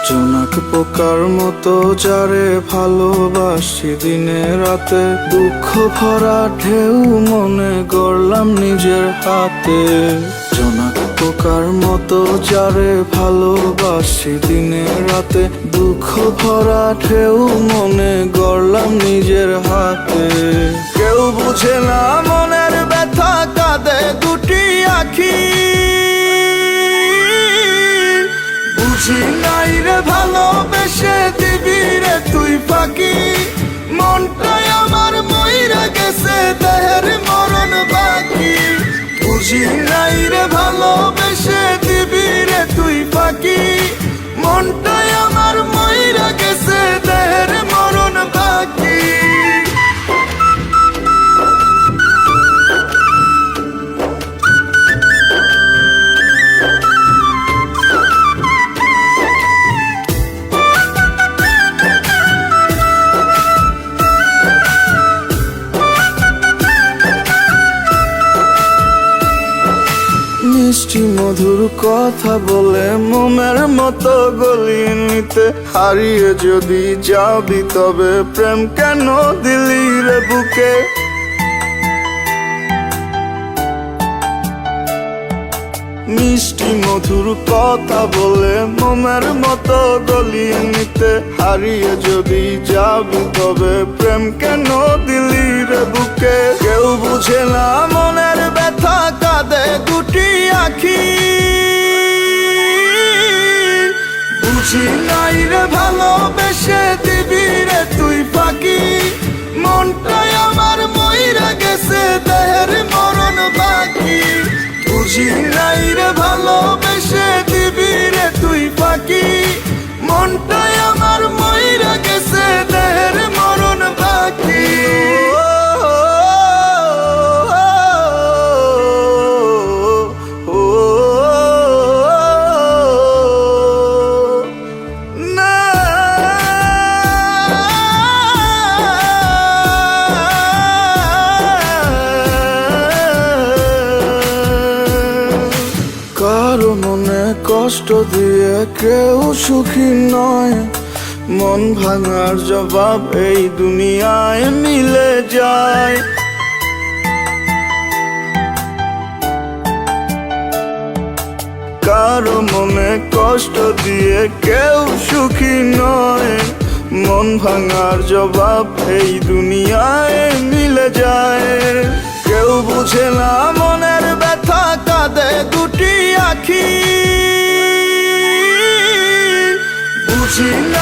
জোনাক পোকার মতো যারে ভালোবাসি দিনে রাতে, দুঃখ ভরা ঢেউ মনে গড়লাম নিজের হাতে। জোনাক পোকার মতো যারে ভালোবাসি দিনে রাতে, দুঃখ ভরা ঢেউ মনে গড়লাম নিজের হাতে। কেউ বুঝে না মনের ব্যথা, কাঁদে দুটি আখি। বুঝি নাই রে ভালোবেসে দিবি রে তুই ফাঁকি। মনটাই আমার মইরা গেছে, দেহের মরণ বাকি। বুঝি নাই রে ভালোবেসে দিবি রে তুই ফাঁকি। মনটাই আমার মইরা গেছে, দেহের মরণ বাকি। মিষ্টি মধুর কথা বলে মোমের মতো গলিয়ে নিতে, হারিয়ে যদি যাবি তবে প্রেম কেন দিলি রে বুকে। মিষ্টি মধুর কথা বলে মোমের মতো গলিয়ে নিতে, হারিয়ে যদি যাবি তবে প্রেম কেন দিলি রে বুকে। কেউ বুঝে না মনের ব্যথা, কাঁদে দুটি আখি। বুঝি নাই রে ভালোবেসে দিবি রে তুই ফাঁকি। মনটাই আমার মইরা গেছে, দেহের মরণ বাকি। বুঝি নাই রে ভালোবেসে দিবি রে তুই ফাঁকি। মনটাই আমার মইরা গেছে, দেহের মরণ বাকি। কারো মনে কষ্ট দিয়ে কেউ সুখী নয়, মন ভাঙার জবাব এই দুনিয়ায় মিলে যায়। কারো মনে কষ্ট দিয়ে কেউ সুখী নয়, মন ভাঙার জবাব এই দুনিয়ায় মিলে যায়। কেউ বুঝে না মনের ব্যথা, কাঁদে দুটি আখি। বুঝি না